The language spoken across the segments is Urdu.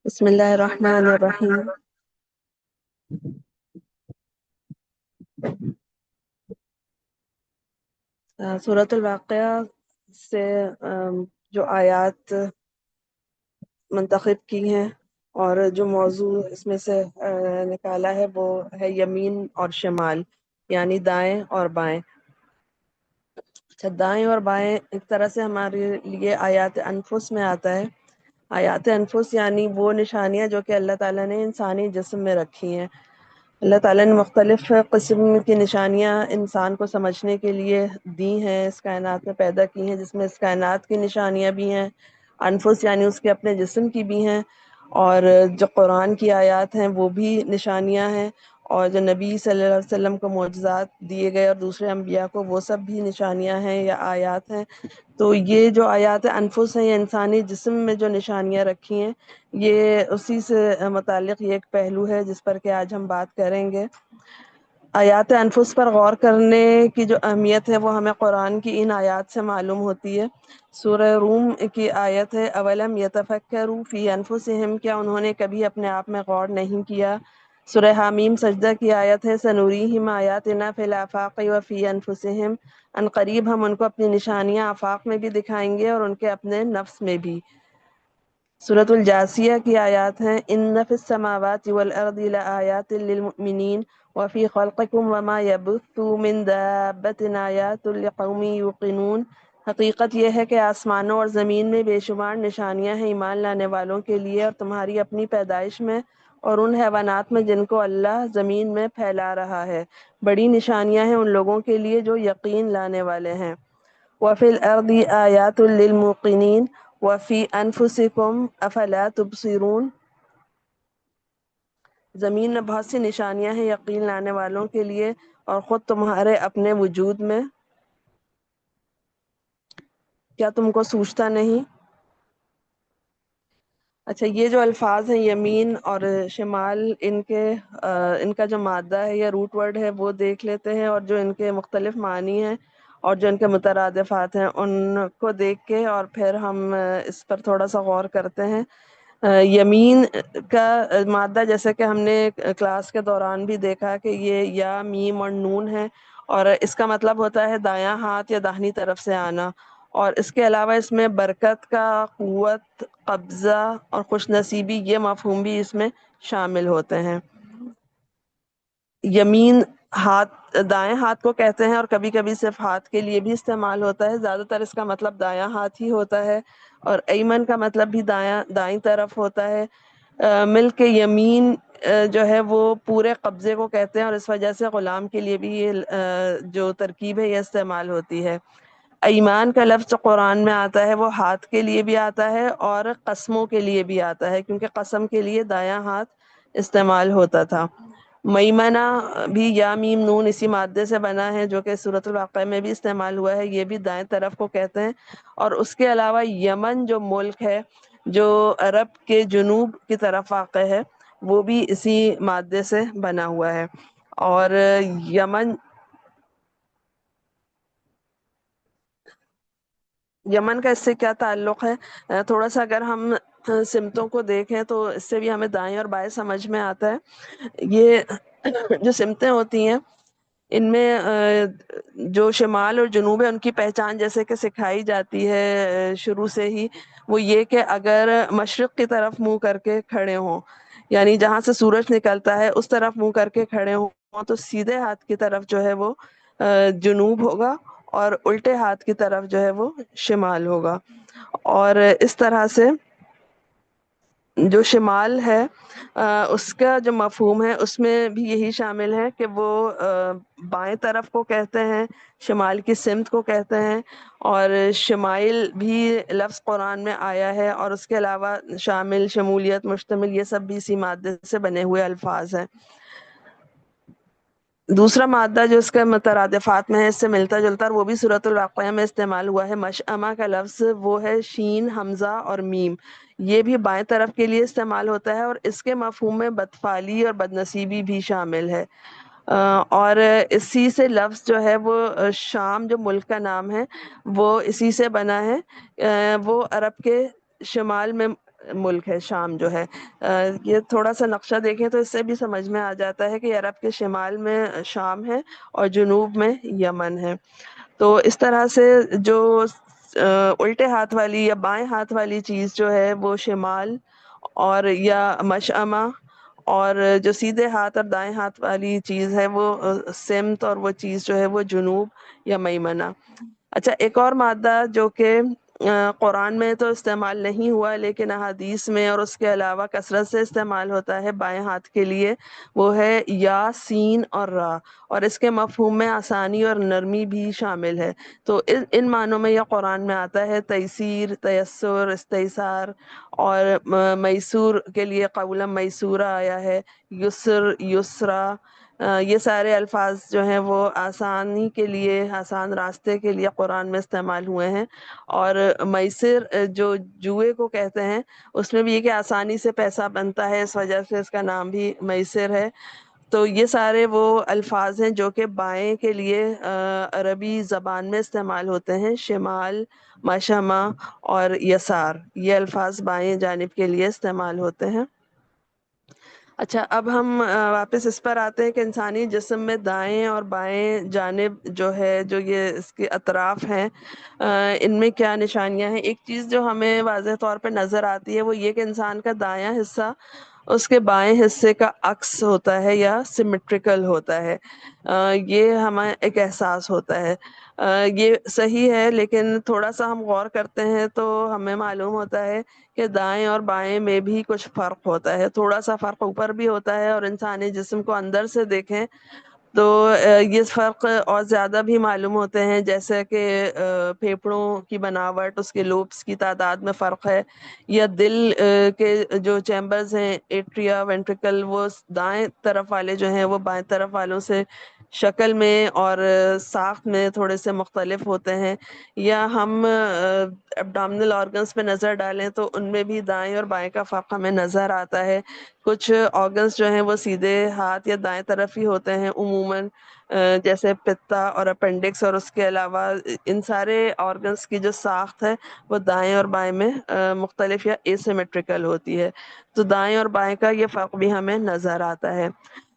بسم اللہ الرحمن الرحیم۔ سورۃ الواقعہ سے جو آیات منتخب کی ہیں اور جو موضوع اس میں سے نکالا ہے وہ ہے یمین اور شمال، یعنی دائیں اور بائیں۔ اچھا، دائیں اور بائیں ایک طرح سے ہمارے لیے آیات انفس میں آتا ہے۔ آیات انفس یعنی وہ نشانیاں جو کہ اللہ تعالیٰ نے انسانی جسم میں رکھی ہیں۔ اللہ تعالیٰ نے مختلف قسم کی نشانیاں انسان کو سمجھنے کے لیے دی ہیں، اس کائنات میں پیدا کی ہیں، جس میں اس کائنات کی نشانیاں بھی ہیں، انفس یعنی اس کے اپنے جسم کی بھی ہیں، اور جو قرآن کی آیات ہیں وہ بھی نشانیاں ہیں، اور جو نبی صلی اللہ علیہ وسلم کو معجزات دیے گئے اور دوسرے انبیاء کو، وہ سب بھی نشانیاں ہیں یا آیات ہیں۔ تو یہ جو آیات انفس ہیں، یہ انسانی جسم میں جو نشانیاں رکھی ہیں، یہ اسی سے متعلق یہ ایک پہلو ہے جس پر کہ آج ہم بات کریں گے۔ آیات انفس پر غور کرنے کی جو اہمیت ہے وہ ہمیں قرآن کی ان آیات سے معلوم ہوتی ہے۔ سورہ روم کی آیت ہے، اولم یتفکروا فی انفسہم، کیا انہوں نے کبھی اپنے آپ میں غور نہیں کیا۔ سورہ حامیم سجدہ کی آیت ہے، سنوریہم آیاتنا فی الآفاق وفی انفسہم، ان قریب ہم ان کو اپنی نشانیاں آفاق میں بھی دکھائیں گے اور ان کے اپنے نفس میں بھی۔ سورۃ الجاثیہ کی آیات ہیں، ان فی السماوات والارض لآیات للمؤمنین وفی خلقکم وما یبث من دابۃ آیات لقوم یوقنون۔ حقیقت یہ ہے کہ آسمانوں اور زمین میں بے شمار نشانیاں ہیں ایمان لانے والوں کے لیے، اور تمہاری اپنی پیدائش میں اور ان حیوانات میں جن کو اللہ زمین میں پھیلا رہا ہے، بڑی نشانیاں ہیں ان لوگوں کے لیے جو یقین لانے والے ہیں۔ وفی الارض آیات للموقنین وفی انفسکم افلا تبصرون۔ زمین میں بہت سی نشانیاں ہیں یقین لانے والوں کے لیے، اور خود تمہارے اپنے وجود میں کیا تم کو سوچتا نہیں۔ اچھا، یہ جو الفاظ ہیں یمین اور شمال، ان کا جو مادہ ہے یا روٹ ورڈ ہے وہ دیکھ لیتے ہیں، اور جو ان کے مختلف معنی ہیں اور جو ان کے مترادفات ہیں ان کو دیکھ کے اور پھر ہم اس پر تھوڑا سا غور کرتے ہیں۔ یمین کا مادہ، جیسے کہ ہم نے کلاس کے دوران بھی دیکھا کہ یہ یا میم اور نون ہے، اور اس کا مطلب ہوتا ہے دایاں ہاتھ یا داہنی طرف سے آنا، اور اس کے علاوہ اس میں برکت کا، قوت، قبضہ اور خوش نصیبی، یہ مفہوم بھی اس میں شامل ہوتے ہیں۔ یمین ہاتھ، دائیں ہاتھ کو کہتے ہیں، اور کبھی کبھی صرف ہاتھ کے لیے بھی استعمال ہوتا ہے، زیادہ تر اس کا مطلب دایاں ہاتھ ہی ہوتا ہے، اور ایمن کا مطلب بھی دائیں طرف ہوتا ہے۔ مل کے یمین جو ہے وہ پورے قبضے کو کہتے ہیں، اور اس وجہ سے غلام کے لیے بھی یہ جو ترکیب ہے یہ استعمال ہوتی ہے۔ ایمان کا لفظ جو قرآن میں آتا ہے وہ ہاتھ کے لیے بھی آتا ہے اور قسموں کے لیے بھی آتا ہے، کیونکہ قسم کے لیے دایاں ہاتھ استعمال ہوتا تھا۔ میمنہ بھی یا میم نون اسی مادے سے بنا ہے جو کہ سورۃ الواقعہ میں بھی استعمال ہوا ہے، یہ بھی دائیں طرف کو کہتے ہیں۔ اور اس کے علاوہ یمن جو ملک ہے جو عرب کے جنوب کی طرف واقع ہے، وہ بھی اسی مادے سے بنا ہوا ہے۔ اور یمن کا اس سے کیا تعلق ہے؟ تھوڑا سا اگر ہم سمتوں کو دیکھیں تو اس سے بھی ہمیں دائیں اور بائیں سمجھ میں آتا ہے۔ یہ جو سمتیں ہوتی ہیں ان میں جو شمال اور جنوب ہے ان کی پہچان جیسے کہ سکھائی جاتی ہے شروع سے ہی، وہ یہ کہ اگر مشرق کی طرف منہ کر کے کھڑے ہوں، یعنی جہاں سے سورج نکلتا ہے اس طرف منہ کر کے کھڑے ہوں، تو سیدھے ہاتھ کی طرف جو ہے وہ جنوب ہوگا، اور الٹے ہاتھ کی طرف جو ہے وہ شمال ہوگا۔ اور اس طرح سے جو شمال ہے اس کا جو مفہوم ہے اس میں بھی یہی شامل ہے کہ وہ بائیں طرف کو کہتے ہیں، شمال کی سمت کو کہتے ہیں، اور شمائل بھی لفظ قرآن میں آیا ہے، اور اس کے علاوہ شامل، شمولیت، مشتمل، یہ سب بھی اسی مادے سے بنے ہوئے الفاظ ہیں۔ دوسرا مادہ جو اس کے مترادفات میں ہے، اس سے ملتا جلتا، اور وہ بھی سورۃ الواقعہ میں استعمال ہوا ہے، مشأمہ کا لفظ، وہ ہے شین، حمزہ اور میم، یہ بھی بائیں طرف کے لیے استعمال ہوتا ہے، اور اس کے مفہوم میں بدفعلی اور بدنصیبی بھی شامل ہے۔ اور اسی سے لفظ جو ہے وہ شام جو ملک کا نام ہے وہ اسی سے بنا ہے۔ وہ عرب کے شمال میں ملک ہے شام جو ہے. یہ تھوڑا سا نقشہ دیکھیں تو اس سے بھی سمجھ میں آ جاتا ہے کہ عرب کے شمال میں شام ہے اور جنوب میں یمن ہے. تو اس طرح سے جو الٹے ہاتھ والی یا بائیں ہاتھ والی چیز جو ہے وہ شمال اور یا مشأمہ، اور جو سیدھے ہاتھ اور دائیں ہاتھ والی چیز ہے وہ سمت، اور وہ چیز جو ہے وہ جنوب یا میمنہ. اچھا، ایک اور مادہ جو کہ قرآن میں تو استعمال نہیں ہوا لیکن احادیث میں اور اس کے علاوہ کثرت سے استعمال ہوتا ہے بائیں ہاتھ کے لیے، وہ ہے یا، سین اور را، اور اس کے مفہوم میں آسانی اور نرمی بھی شامل ہے. تو ان معنوں میں یہ قرآن میں آتا ہے: تیسیر، تیسر، استیسار، اور میسور کے لیے قولا میسورہ آیا ہے، یسر، یسرا. یہ سارے الفاظ جو ہیں وہ آسانی کے لیے، آسان راستے کے لیے قرآن میں استعمال ہوئے ہیں. اور میسر جو جوئے کو کہتے ہیں، اس میں بھی یہ کہ آسانی سے پیسہ بنتا ہے، اس وجہ سے اس کا نام بھی میسر ہے. تو یہ سارے وہ الفاظ ہیں جو کہ بائیں کے لیے عربی زبان میں استعمال ہوتے ہیں: شمال، مشأمہ اور یسار. یہ الفاظ بائیں جانب کے لیے استعمال ہوتے ہیں. اچھا، اب ہم واپس اس پر آتے ہیں کہ انسانی جسم میں دائیں اور بائیں جانب جو ہے، جو یہ اس کے اطراف ہیں، ان میں کیا نشانیاں ہیں. ایک چیز جو ہمیں واضح طور پہ نظر آتی ہے وہ یہ کہ انسان کا دایاں حصہ اس کے بائیں حصے کا عکس ہوتا ہے یا سیمیٹریکل ہوتا ہے. یہ ہمیں ایک احساس ہوتا ہے. یہ صحیح ہے، لیکن تھوڑا سا ہم غور کرتے ہیں تو ہمیں معلوم ہوتا ہے کہ دائیں اور بائیں میں بھی کچھ فرق ہوتا ہے. تھوڑا سا فرق اوپر بھی ہوتا ہے، اور انسانی جسم کو اندر سے دیکھیں تو یہ فرق اور زیادہ بھی معلوم ہوتے ہیں، جیسے کہ پھیپھڑوں کی بناوٹ، اس کے لوبس کی تعداد میں فرق ہے، یا دل کے جو چیمبرز ہیں، ایٹریا، وینٹریکل، وہ دائیں طرف والے جو ہیں وہ بائیں طرف والوں سے شکل میں اور ساخت میں تھوڑے سے مختلف ہوتے ہیں. یا ہم ایبڈومینل آرگنز پہ نظر ڈالیں تو ان میں بھی دائیں اور بائیں کا فرق ہمیں نظر آتا ہے. کچھ آرگنز جو ہیں وہ سیدھے ہاتھ یا دائیں طرف ہی ہوتے ہیں عموماً، جیسے پتا اور اپینڈکس، اور اس کے علاوہ ان سارے آرگنز کی جو ساخت ہے وہ دائیں اور بائیں میں مختلف یا اسیمیٹریکل ہوتی ہے. تو دائیں اور بائیں کا یہ فرق بھی ہمیں نظر آتا ہے.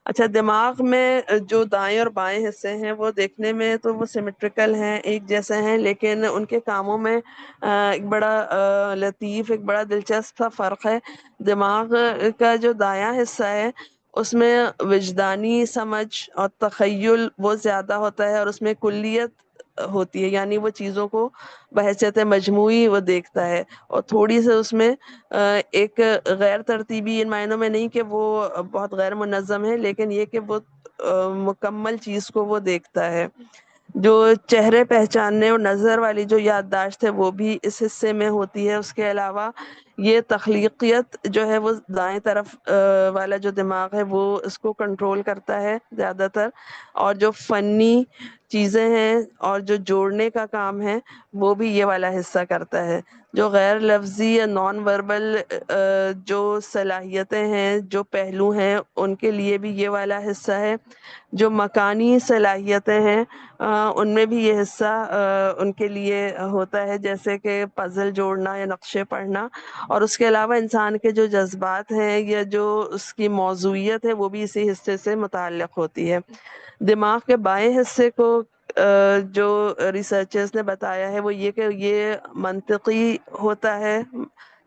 اچھا، دماغ میں جو دائیں اور بائیں حصے ہیں وہ دیکھنے میں تو وہ سیمیٹریکل ہیں، ایک جیسے ہیں، لیکن ان کے کاموں میں ایک بڑا لطیف، ایک بڑا دلچسپ سا فرق ہے. دماغ کا جو دایاں حصہ ہے اس میں وجدانی سمجھ اور تخیل وہ زیادہ ہوتا ہے، اور اس میں کلیت ہوتی ہے، یعنی وہ چیزوں کو بحیثیت مجموعی وہ دیکھتا ہے. اور تھوڑی سی اس میں ایک غیر ترتیبی، ان معنوں میں نہیں کہ وہ بہت غیر منظم ہے، لیکن یہ کہ وہ مکمل چیز کو وہ دیکھتا ہے. جو چہرے پہچاننے اور نظر والی جو یادداشت ہے وہ بھی اس حصے میں ہوتی ہے. اس کے علاوہ یہ تخلیقیت جو ہے وہ دائیں طرف والا جو دماغ ہے وہ اس کو کنٹرول کرتا ہے زیادہ تر. اور جو فنی چیزیں ہیں اور جو جوڑنے کا کام ہے وہ بھی یہ والا حصہ کرتا ہے. جو غیر لفظی یا نان وربل جو صلاحیتیں ہیں، جو پہلو ہیں، ان کے لیے بھی یہ والا حصہ ہے. جو مکانی صلاحیتیں ہیں ان میں بھی یہ حصہ ان کے لیے ہوتا ہے، جیسے کہ پزل جوڑنا یا نقشے پڑھنا. اور اس کے علاوہ انسان کے جو جذبات ہیں یا جو اس کی موضوعیت ہے وہ بھی اسی حصے سے متعلق ہوتی ہے. دماغ کے بائیں حصے کو جو ریسرچرز نے بتایا ہے وہ یہ کہ یہ منطقی ہوتا ہے،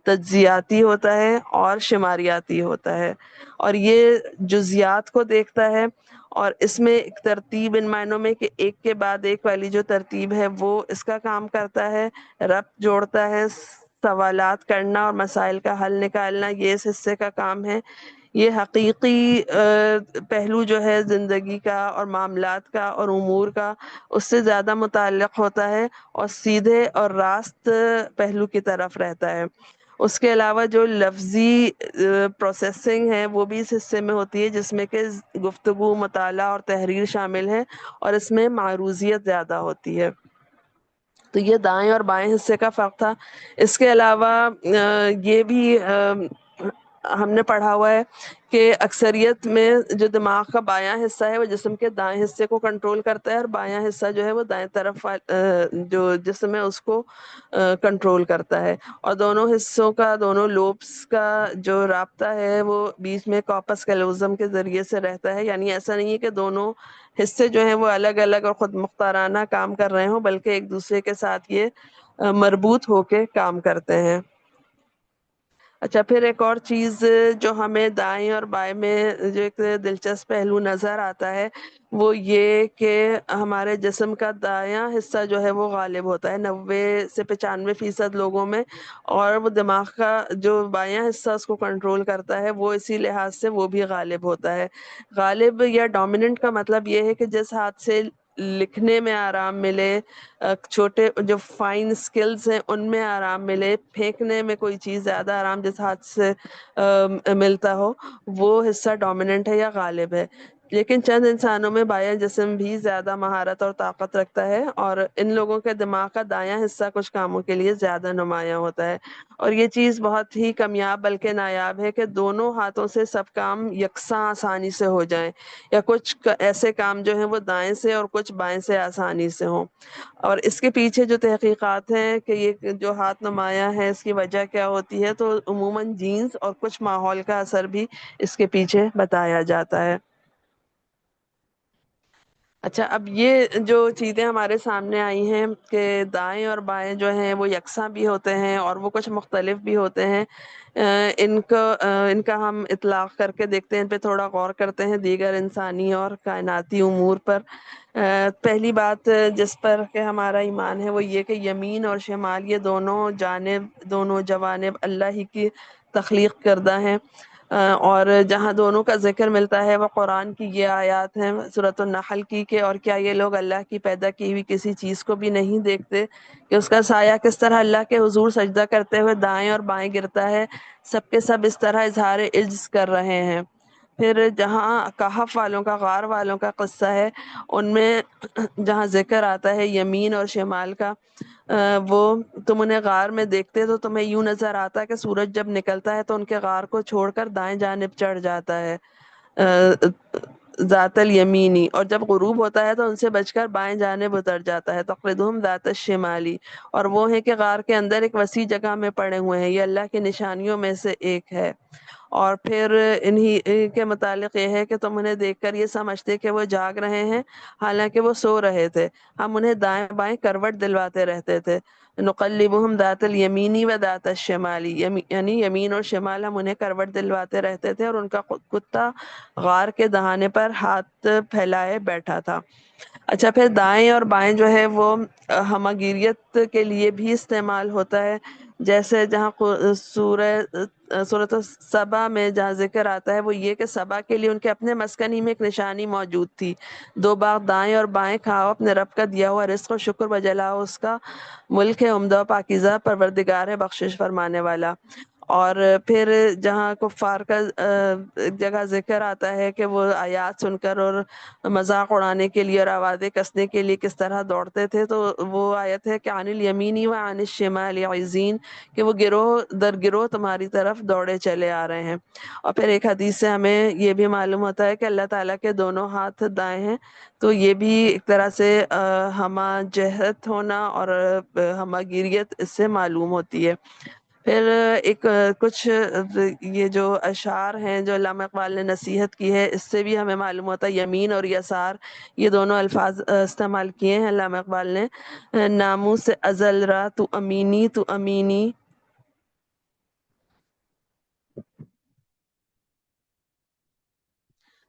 تجزیاتی ہوتا ہے اور شماریاتی ہوتا ہے، اور یہ جزیات کو دیکھتا ہے. اور اس میں ایک ترتیب، ان معنوں میں کہ ایک کے بعد ایک والی جو ترتیب ہے وہ اس کا کام کرتا ہے. ربط جوڑتا ہے، سوالات کرنا اور مسائل کا حل نکالنا یہ اس حصے کا کام ہے. یہ حقیقی پہلو جو ہے زندگی کا اور معاملات کا اور امور کا اس سے زیادہ متعلق ہوتا ہے اور سیدھے اور راست پہلو کی طرف رہتا ہے. اس کے علاوہ جو لفظی پروسیسنگ ہے وہ بھی اس حصے میں ہوتی ہے، جس میں کہ گفتگو، مطالعہ اور تحریر شامل ہے، اور اس میں معروضیت زیادہ ہوتی ہے. تو یہ دائیں اور بائیں حصے کا فرق تھا. اس کے علاوہ یہ بھی ہم نے پڑھا ہوا ہے کہ اکثریت میں جو دماغ کا بایاں حصہ ہے وہ جسم کے دائیں حصے کو کنٹرول کرتا ہے، اور بایاں حصہ جو ہے وہ دائیں طرف جو جسم ہے اس کو کنٹرول کرتا ہے، اور دونوں حصوں کا، دونوں لوبس کا جو رابطہ ہے وہ بیچ میں کارپس کیلوزم کے ذریعے سے رہتا ہے. یعنی ایسا نہیں ہے کہ دونوں حصے جو ہیں وہ الگ الگ اور خود مختارانہ کام کر رہے ہوں، بلکہ ایک دوسرے کے ساتھ یہ مربوط ہو کے کام کرتے ہیں. اچھا، پھر ایک اور چیز جو ہمیں دائیں اور بائیں میں جو ایک دلچسپ پہلو نظر آتا ہے وہ یہ کہ ہمارے جسم کا دایاں حصہ جو ہے وہ غالب ہوتا ہے 90 سے 95% لوگوں میں، اور وہ دماغ کا جو بایاں حصہ اس کو کنٹرول کرتا ہے وہ اسی لحاظ سے وہ بھی غالب ہوتا ہے. غالب یا ڈومیننٹ کا مطلب یہ ہے کہ جس ہاتھ سے لکھنے میں آرام ملے، چھوٹے جو فائن سکلز ہیں ان میں آرام ملے، پھینکنے میں کوئی چیز زیادہ آرام جس ہاتھ سے ملتا ہو، وہ حصہ ڈومیننٹ ہے یا غالب ہے. لیکن چند انسانوں میں بایاں جسم بھی زیادہ مہارت اور طاقت رکھتا ہے، اور ان لوگوں کے دماغ کا دایاں حصہ کچھ کاموں کے لیے زیادہ نمایاں ہوتا ہے. اور یہ چیز بہت ہی کمیاب بلکہ نایاب ہے کہ دونوں ہاتھوں سے سب کام یکساں آسانی سے ہو جائیں، یا کچھ ایسے کام جو ہیں وہ دائیں سے اور کچھ بائیں سے آسانی سے ہوں. اور اس کے پیچھے جو تحقیقات ہیں کہ یہ جو ہاتھ نمایاں ہے اس کی وجہ کیا ہوتی ہے، تو عموماً جینز اور کچھ ماحول کا اثر بھی اس کے پیچھے بتایا جاتا ہے. اچھا، اب یہ جو چیزیں ہمارے سامنے آئی ہیں کہ دائیں اور بائیں جو ہیں وہ یکساں بھی ہوتے ہیں اور وہ کچھ مختلف بھی ہوتے ہیں، ان کا ہم اطلاق کر کے دیکھتے ہیں، ان پہ تھوڑا غور کرتے ہیں دیگر انسانی اور کائناتی امور پر. پہلی بات جس پر کہ ہمارا ایمان ہے وہ یہ کہ یمین اور شمال یہ دونوں جانب، دونوں جوانب اللہ ہی کی تخلیق کردہ ہیں، اور جہاں دونوں کا ذکر ملتا ہے وہ قرآن کی یہ آیات ہیں سورۃ النحل کی کہ اور کیا یہ لوگ اللہ کی پیدا کی ہوئی کسی چیز کو بھی نہیں دیکھتے کہ اس کا سایہ کس طرح اللہ کے حضور سجدہ کرتے ہوئے دائیں اور بائیں گرتا ہے، سب کے سب اس طرح اظہار عجز کر رہے ہیں. پھر جہاں کہف والوں کا، غار والوں کا قصہ ہے، ان میں جہاں ذکر آتا ہے یمین اور شمال کا، وہ تم انہیں غار میں دیکھتے تو تمہیں یوں نظر آتا کہ سورج جب نکلتا ہے تو ان کے غار کو چھوڑ کر دائیں جانب چڑھ جاتا ہے ذات الیمینی، اور جب غروب ہوتا ہے تو ان سے بچ کر بائیں جانب اتر جاتا ہے تقریدہم ذات الشمالی، اور وہ ہے کہ غار کے اندر ایک وسیع جگہ میں پڑے ہوئے ہیں، یہ اللہ کی نشانیوں میں سے ایک ہے. اور پھر انہی کے متعلق یہ ہے کہ تم انہیں دیکھ کر یہ سمجھتے کہ وہ جاگ رہے ہیں حالانکہ وہ سو رہے تھے، ہم انہیں دائیں بائیں کروٹ دلواتے رہتے تھے. نقلبہم ذات الیمینی و ذات الشمالی، یعنی یمین اور شمال ہم انہیں کروٹ دلواتے رہتے تھے، اور ان کا کتا غار کے دہانے پر ہاتھ پھیلائے بیٹھا تھا. اچھا، پھر دائیں اور بائیں جو ہے وہ ہمگیریت کے لیے بھی استعمال ہوتا ہے، جیسے جہاں سورۃ سبا میں جہاں ذکر آتا ہے وہ یہ کہ سبا کے لیے ان کے اپنے مسکنی میں ایک نشانی موجود تھی، دو باغ دائیں اور بائیں، کھاؤ اپنے رب کا دیا ہوا رزق و شکر بجلاؤ اس کا، ملک ہے عمدہ و پاکیزہ، پروردگار ہے بخشش فرمانے والا. اور پھر جہاں کفار کا جگہ ذکر آتا ہے کہ وہ آیات سن کر اور مذاق اڑانے کے لیے اور آوازیں کسنے کے لیے کس طرح دوڑتے تھے، تو وہ آیت ہے کہ عن الیمینی و عن الشمال عزین، کہ وہ گروہ در گروہ تمہاری طرف دوڑے چلے آ رہے ہیں. اور پھر ایک حدیث سے ہمیں یہ بھی معلوم ہوتا ہے کہ اللہ تعالیٰ کے دونوں ہاتھ دائیں ہیں، تو یہ بھی ایک طرح سے ہمہ جہت ہونا اور ہمہ گیریت اس سے معلوم ہوتی ہے. پھر ایک کچھ یہ جو اشعار ہیں جو علامہ اقبال نے نصیحت کی ہے، اس سے بھی ہمیں معلوم ہوتا ہے یمین اور یسار یہ دونوں الفاظ استعمال کیے ہیں علامہ اقبال نے. ناموس ازل را تو امینی تو امینی،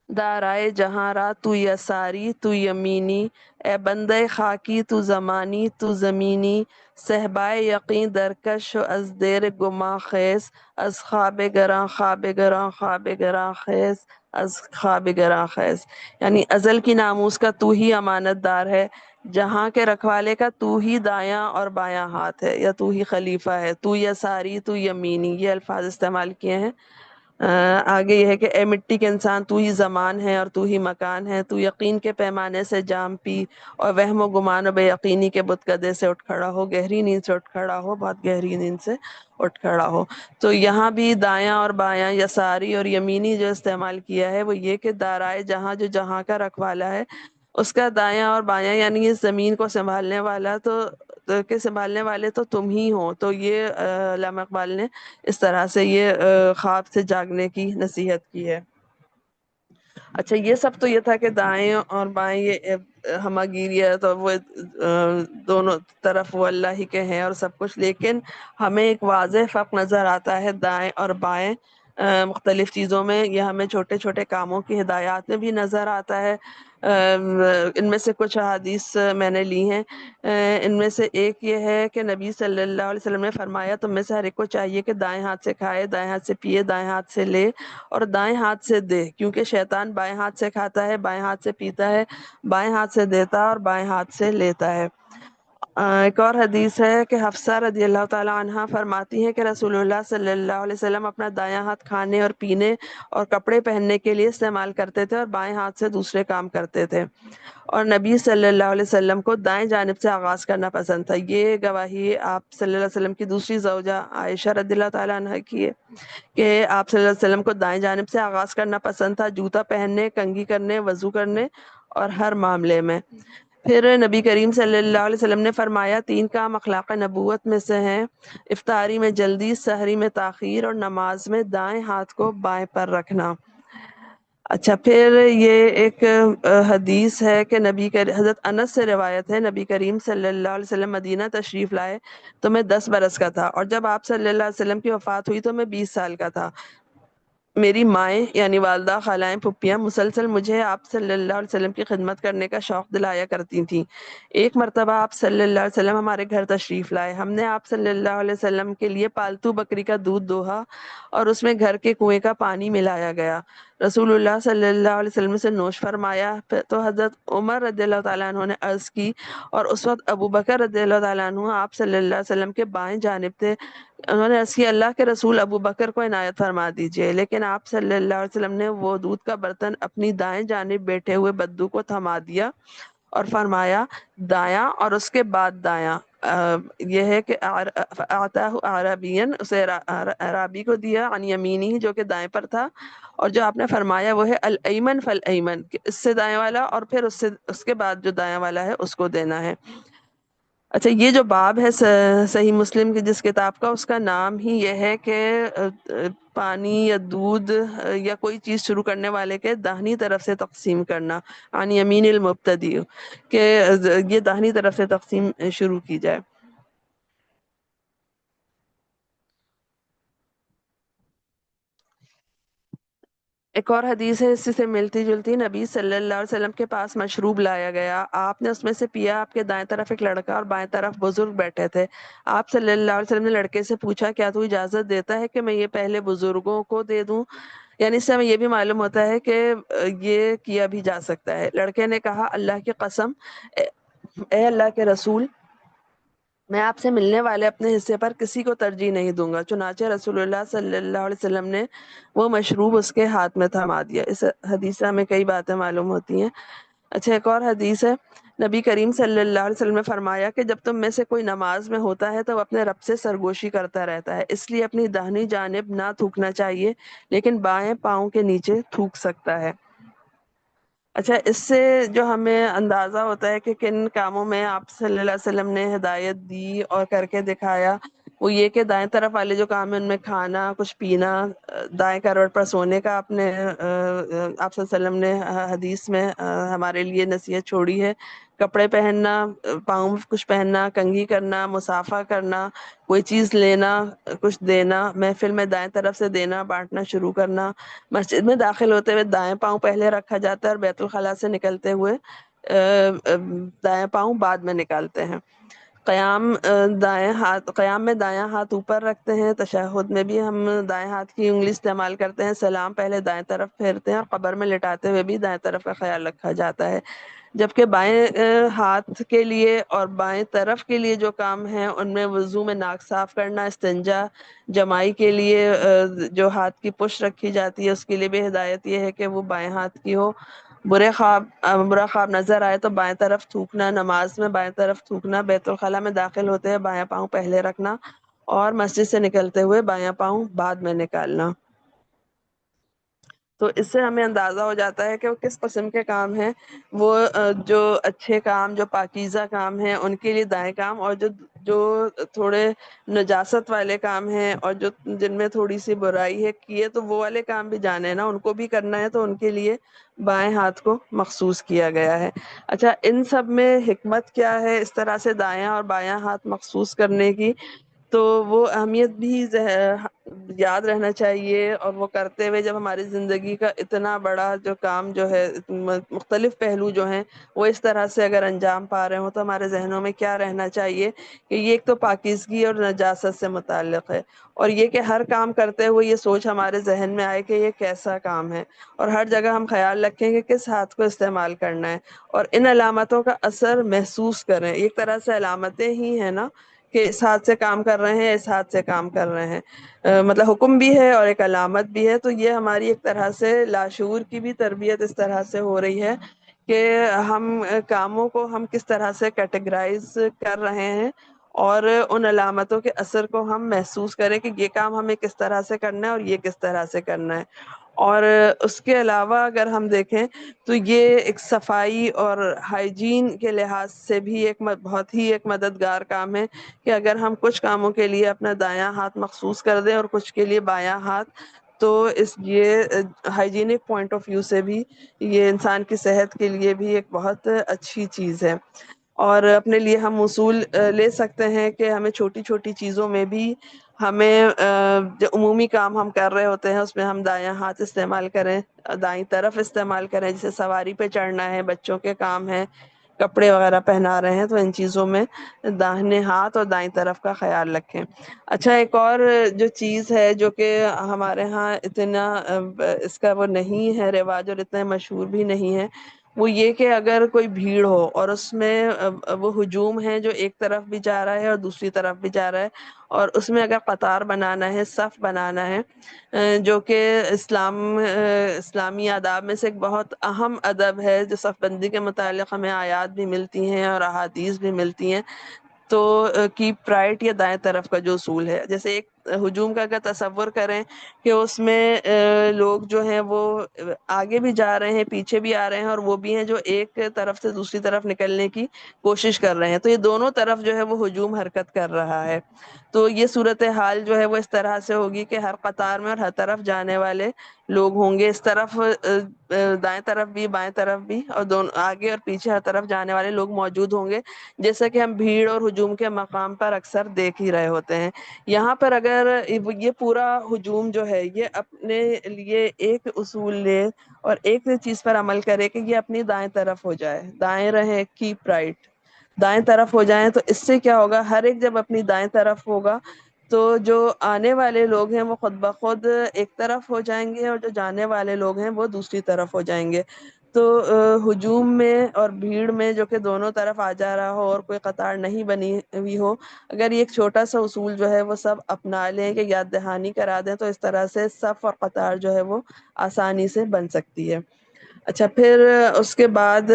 دارائے جہاں را تو یساری تو یمینی، اے بندے خاکی تو زمانی تو زمینی، صحبائے یقین درکش و از دیر گماں خیز، از خواب گراں خواب گراں خواب گراں خیز، از خواب گراں خیز. یعنی ازل کی ناموس کا تو ہی امانت دار ہے، جہاں کے رکھوالے کا تو ہی دایاں اور بایاں ہاتھ ہے یا تو ہی خلیفہ ہے، تو یساری تو یمینی، یہ الفاظ استعمال کیے ہیں. آگے یہ ہے کہ اے مٹی کے انسان، تو ہی زمان ہے اور تو ہی مکان ہے، تو یقین کے پیمانے سے جام پی اور وہم و گمان و بے یقینی کے بت گدے سے اٹھ کھڑا ہو، گہری نیند سے اٹھ کھڑا ہو، بہت گہری نیند سے اٹھ کھڑا ہو۔ تو یہاں بھی دایاں اور بایاں، یساری اور یمینی جو استعمال کیا ہے وہ یہ کہ دارائے جہاں جو جہاں کا رکھوالا ہے اس کا دایاں اور بایاں، یعنی اس زمین کو سنبھالنے والا کہ سنبھالنے والے تو تم ہی ہو۔ تو یہ علامہ اقبال نے اس طرح سے یہ خواب سے جاگنے کی نصیحت کی ہے۔ اچھا، یہ سب تو یہ تھا کہ دائیں اور بائیں یہ ہمہ گیری ہے، تو وہ دونوں طرف وہ اللہ ہی کے ہیں اور سب کچھ، لیکن ہمیں ایک واضح فرق نظر آتا ہے دائیں اور بائیں مختلف چیزوں میں، یہ ہمیں چھوٹے چھوٹے کاموں کی ہدایات میں بھی نظر آتا ہے۔ ان میں سے کچھ احادیث میں نے لی ہیں، ان میں سے ایک یہ ہے کہ نبی صلی اللہ علیہ وسلم نے فرمایا تم میں سے ہر ایک کو چاہیے کہ دائیں ہاتھ سے کھائے، دائیں ہاتھ سے پیے، دائیں ہاتھ سے لے اور دائیں ہاتھ سے دے، کیونکہ شیطان بائیں ہاتھ سے کھاتا ہے، بائیں ہاتھ سے پیتا ہے، بائیں ہاتھ سے دیتا ہے اور بائیں ہاتھ سے لیتا ہے۔ ایک اور حدیث ہے کہ حفصہ رضی اللہ تعالی عنہا فرماتی ہیں کہ رسول اللہ صلی اللہ علیہ وسلم اپنا دایاں ہاتھ کھانے اور پینے اور کپڑے پہننے کے لیے استعمال کرتے تھے اور بائیں ہاتھ سے دوسرے کام کرتے تھے، اور نبی صلی اللہ علیہ وسلم کو دائیں جانب سے آغاز کرنا پسند تھا۔ یہ گواہی آپ صلی اللہ علیہ وسلم کی دوسری زوجہ عائشہ رضی اللہ تعالی عنہا کی ہے کہ آپ صلی اللہ علیہ وسلم کو دائیں جانب سے آغاز کرنا پسند تھا، جوتا پہننے، کنگھی کرنے، وضو کرنے اور ہر معاملے میں۔ پھر نبی کریم صلی اللہ علیہ وسلم نے فرمایا تین کام اخلاق نبوت میں سے ہیں: افطاری میں جلدی، سحری میں تاخیر اور نماز میں دائیں ہاتھ کو بائیں پر رکھنا۔ اچھا، پھر یہ ایک حدیث ہے کہ حضرت انس سے روایت ہے، نبی کریم صلی اللہ علیہ وسلم مدینہ تشریف لائے تو میں 10 برس کا تھا، اور جب آپ صلی اللہ علیہ وسلم کی وفات ہوئی تو میں 20 سال کا تھا۔ میری مائیں یعنی والدہ، خالائیں، پھپھیاں مسلسل مجھے آپ صلی اللہ علیہ وسلم کی خدمت کرنے کا شوق دلایا کرتی تھیں۔ ایک مرتبہ آپ صلی اللہ علیہ وسلم ہمارے گھر تشریف لائے، ہم نے آپ صلی اللہ علیہ وسلم کے لیے پالتو بکری کا دودھ دوہا اور اس میں گھر کے کنویں کا پانی ملایا گیا۔ رسول اللہ صلی اللہ علیہ وسلم سے نوش فرمایا تو حضرت عمر رضی اللہ تعالیٰ عنہ نے عرض کی، اور اس وقت ابو بکر رضی اللہ تعالیٰ عنہ آپ صلی اللہ علیہ وسلم کے بائیں جانب تھے۔ انہوں نے عرض کی، اللہ کے رسول ابو بکر کو عنایت فرما دیجئے، لیکن آپ صلی اللہ علیہ وسلم نے وہ دودھ کا برتن اپنی دائیں جانب بیٹھے ہوئے بدو کو تھما دیا اور فرمایا دایاں اور اس کے بعد دایاں۔ یہ ہے کہ آتاہ عربین، اسے عرابی کو دیا، عن یمینی جو کہ دائیں پر تھا، اور جو آپ نے فرمایا وہ ہے الایمن فالایمن، کہ اس سے دائیں والا اور پھر اس کے بعد جو دائیں والا ہے اس کو دینا ہے۔ اچھا، یہ جو باب ہے صحیح مسلم کی جس کتاب کا، اس کا نام ہی یہ ہے کہ پانی یا دودھ یا کوئی چیز شروع کرنے والے کے داہنی طرف سے تقسیم کرنا، عن یمین المبتدی، کہ یہ داہنی طرف سے تقسیم شروع کی جائے۔ ایک اور حدیث ہے اسی سے ملتی جلتی، نبی صلی اللہ علیہ وسلم کے پاس مشروب لایا گیا، آپ نے اس میں سے پیا، آپ کے دائیں طرف ایک لڑکا اور بائیں طرف بزرگ بیٹھے تھے۔ آپ صلی اللہ علیہ وسلم نے لڑکے سے پوچھا، کیا تو اجازت دیتا ہے کہ میں یہ پہلے بزرگوں کو دے دوں؟ یعنی اس سے ہمیں یہ بھی معلوم ہوتا ہے کہ یہ کیا بھی جا سکتا ہے۔ لڑکے نے کہا، اللہ کی قسم، اے اللہ کے رسول، میں آپ سے ملنے والے اپنے حصے پر کسی کو ترجیح نہیں دوں گا۔ چنانچہ رسول اللہ صلی اللہ علیہ وسلم نے وہ مشروب اس کے ہاتھ میں تھما دیا۔ اس حدیث سے ہمیں کئی باتیں معلوم ہوتی ہیں۔ اچھا، ایک اور حدیث ہے، نبی کریم صلی اللہ علیہ وسلم نے فرمایا کہ جب تم میں سے کوئی نماز میں ہوتا ہے تو وہ اپنے رب سے سرگوشی کرتا رہتا ہے، اس لیے اپنی داہنی جانب نہ تھوکنا چاہیے، لیکن بائیں پاؤں کے نیچے تھوک سکتا ہے۔ اچھا، اس سے جو ہمیں اندازہ ہوتا ہے کہ کن کاموں میں آپ صلی اللہ علیہ وسلم نے ہدایت دی اور کر کے دکھایا، وہ یہ کہ دائیں طرف والے جو کام ہیں ان میں کھانا، کچھ پینا، دائیں کروٹ پر سونے کا آپ نے آپ صلی اللہ علیہ وسلم نے حدیث میں ہمارے لیے نصیحت چھوڑی ہے، کپڑے پہننا، پاؤں میں کچھ پہننا، کنگھی کرنا، مصافحہ کرنا، کوئی چیز لینا، کچھ دینا، محفل میں دائیں طرف سے دینا، بانٹنا شروع کرنا، مسجد میں داخل ہوتے ہوئے دائیں پاؤں پہلے رکھا جاتا ہے اور بیت الخلاء سے نکلتے ہوئے دائیں پاؤں بعد میں نکالتے ہیں۔ قیام میں دایاں ہاتھ اوپر رکھتے ہیں، تشہد میں بھی ہم دائیں ہاتھ کی انگلی استعمال کرتے ہیں، سلام پہلے دائیں طرف پھیرتے ہیں، اور قبر میں لٹاتے ہوئے بھی دائیں طرف کا خیال رکھا جاتا ہے۔ جبکہ بائیں ہاتھ کے لیے اور بائیں طرف کے لیے جو کام ہیں ان میں وضو میں ناک صاف کرنا، استنجا، جمائی کے لیے جو ہاتھ کی پشت رکھی جاتی ہے اس کے لیے بھی ہدایت یہ ہے کہ وہ بائیں ہاتھ کی ہو۔ برا خواب نظر آئے تو بائیں طرف تھوکنا، نماز میں بائیں طرف تھوکنا، بیت الخلاء میں داخل ہوتے ہیں بایاں پاؤں پہلے رکھنا، اور مسجد سے نکلتے ہوئے بایاں پاؤں بعد میں نکالنا۔ تو اس سے ہمیں اندازہ ہو جاتا ہے کہ وہ کس قسم کے کام ہیں، وہ جو اچھے کام، جو پاکیزہ کام ہیں ان کے لیے دائیں کام، اور جو تھوڑے نجاست والے کام ہیں اور جن میں تھوڑی سی برائی ہے کیے تو وہ والے کام بھی جانے ہیں نا، ان کو بھی کرنا ہے، تو ان کے لیے بائیں ہاتھ کو مخصوص کیا گیا ہے۔ اچھا، ان سب میں حکمت کیا ہے اس طرح سے دایاں اور بایاں ہاتھ مخصوص کرنے کی؟ تو وہ اہمیت بھی یاد رہنا چاہیے، اور وہ کرتے ہوئے جب ہماری زندگی کا اتنا بڑا جو کام جو ہے، مختلف پہلو جو ہیں وہ اس طرح سے اگر انجام پا رہے ہوں تو ہمارے ذہنوں میں کیا رہنا چاہیے کہ یہ ایک تو پاکیزگی اور نجاست سے متعلق ہے، اور یہ کہ ہر کام کرتے ہوئے یہ سوچ ہمارے ذہن میں آئے کہ یہ کیسا کام ہے، اور ہر جگہ ہم خیال رکھیں کہ کس ہاتھ کو استعمال کرنا ہے، اور ان علامتوں کا اثر محسوس کریں۔ ایک طرح سے علامتیں ہی ہیں نا کہ اس ہاتھ سے کام کر رہے ہیں، اس ہاتھ سے کام کر رہے ہیں، مطلب حکم بھی ہے اور ایک علامت بھی ہے۔ تو یہ ہماری ایک طرح سے لاشعور کی بھی تربیت اس طرح سے ہو رہی ہے کہ ہم کاموں کو ہم کس طرح سے کیٹیگرائز کر رہے ہیں، اور ان علامتوں کے اثر کو ہم محسوس کریں کہ یہ کام ہمیں کس طرح سے کرنا ہے اور یہ کس طرح سے کرنا ہے۔ اور اس کے علاوہ اگر ہم دیکھیں تو یہ ایک صفائی اور ہائیجین کے لحاظ سے بھی ایک بہت ہی ایک مددگار کام ہے کہ اگر ہم کچھ کاموں کے لیے اپنا دایاں ہاتھ مخصوص کر دیں اور کچھ کے لیے بایاں ہاتھ، تو یہ ہائیجینک پوائنٹ آف ویو سے بھی یہ انسان کی صحت کے لیے بھی ایک بہت اچھی چیز ہے۔ اور اپنے لیے ہم اصول لے سکتے ہیں کہ ہمیں چھوٹی چھوٹی چیزوں میں بھی ہمیں جو عمومی کام ہم کر رہے ہوتے ہیں اس میں ہم دایاں ہاتھ استعمال کریں، دائیں طرف استعمال کریں، جیسے سواری پہ چڑھنا ہے، بچوں کے کام ہیں، کپڑے وغیرہ پہنا رہے ہیں، تو ان چیزوں میں داہنے ہاتھ اور دائیں طرف کا خیال رکھیں۔ اچھا، ایک اور جو چیز ہے جو کہ ہمارے ہاں اتنا اس کا وہ نہیں ہے رواج اور اتنا مشہور بھی نہیں ہے، وہ یہ کہ اگر کوئی بھیڑ ہو اور اس میں وہ ہجوم ہے جو ایک طرف بھی جا رہا ہے اور دوسری طرف بھی جا رہا ہے، اور اس میں اگر قطار بنانا ہے، صف بنانا ہے، جو کہ اسلامی آداب میں سے ایک بہت اہم ادب ہے، جو صف بندی کے متعلق ہمیں آیات بھی ملتی ہیں اور احادیث بھی ملتی ہیں، تو کیپ رائٹ یا دائیں طرف کا جو اصول ہے، جیسے ایک ہجوم کا اگر تصور کریں کہ اس میں لوگ جو ہیں وہ آگے بھی جا رہے ہیں، پیچھے بھی آ رہے ہیں، اور وہ بھی ہیں جو ایک طرف سے دوسری طرف نکلنے کی کوشش کر رہے ہیں، تو یہ دونوں طرف جو ہے وہ ہجوم حرکت کر رہا ہے، تو یہ صورتحال جو ہے وہ اس طرح سے ہوگی کہ ہر قطار میں اور ہر طرف جانے والے لوگ ہوں گے، اس طرف دائیں طرف بھی بائیں طرف بھی، اور دونوں آگے اور پیچھے ہر طرف جانے والے لوگ موجود ہوں گے، جیسا کہ ہم بھیڑ اور ہجوم کے مقام پر اکثر دیکھ ہی رہے ہوتے ہیں۔ یہاں پر اگر یہ پورا ہجوم جو ہے یہ اپنے لیے ایک اصول لے اور ایک چیز پر عمل کرے کہ یہ اپنی دائیں طرف ہو جائے، دائیں رہیں، کیپ رائٹ، دائیں طرف ہو جائیں، تو اس سے کیا ہوگا، ہر ایک جب اپنی دائیں طرف ہوگا تو جو آنے والے لوگ ہیں وہ خود بخود ایک طرف ہو جائیں گے، اور جو جانے والے لوگ ہیں وہ دوسری طرف ہو جائیں گے۔ تو ہجوم میں اور بھیڑ میں جو کہ دونوں طرف آ جا رہا ہو اور کوئی قطار نہیں بنی ہوئی ہو، اگر یہ ایک چھوٹا سا اصول جو ہے وہ سب اپنا لیں کہ یاد دہانی کرا دیں، تو اس طرح سے صف اور قطار جو ہے وہ آسانی سے بن سکتی ہے۔ اچھا، پھر اس کے بعد